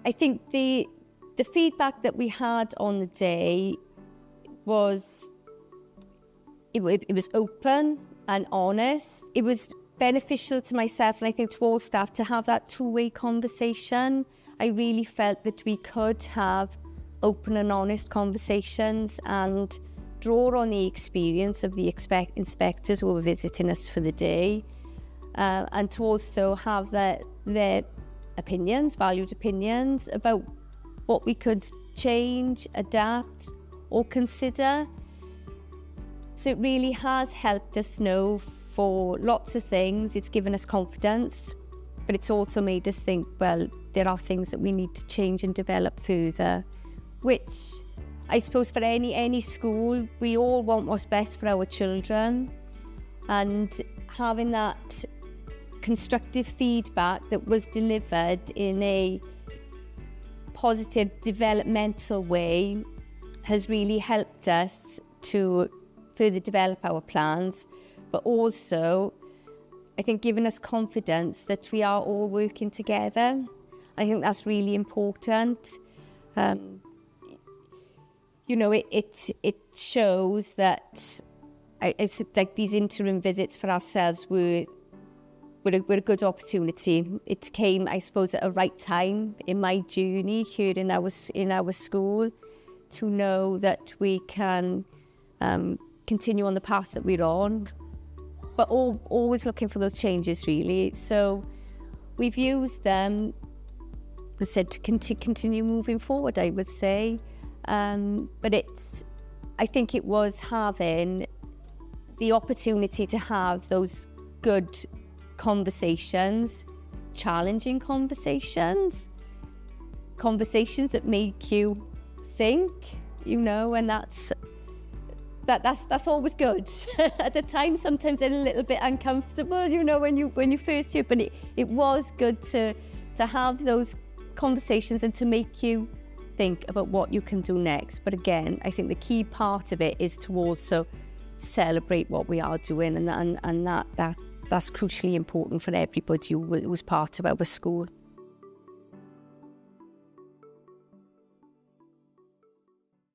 I think the feedback that we had on the day was, it was open and honest. It was beneficial to myself, and I think to all staff, to have that two-way conversation. I really felt that we could have open and honest conversations and draw on the experience of the inspectors who were visiting us for the day, and to also have their opinions, valued opinions about what we could change, adapt or consider. So it really has helped us know for lots of things. It's given us confidence, but it's also made us think, well, there are things that we need to change and develop further, which I suppose for any school, we all want what's best for our children, and having that constructive feedback that was delivered in a positive developmental way has really helped us to further develop our plans, but also I think given us confidence that we are all working together. I think that's really important. It shows that I think like these interim visits for ourselves were a good opportunity. It came, I suppose, at a right time in my journey here in our school, to know that we can continue on the path that we're on, but always looking for those changes, really. So we've used them, as I said, to continue moving forward, I would say. But I think it was having the opportunity to have those good conversations, challenging conversations that make you think, and that's always good. At the time, sometimes they're a little bit uncomfortable, when you first hear, but it was good to have those conversations and to make you think about what you can do next. But again, I think the key part of it is to also celebrate what we are doing, and that's crucially important for everybody who was part of our school.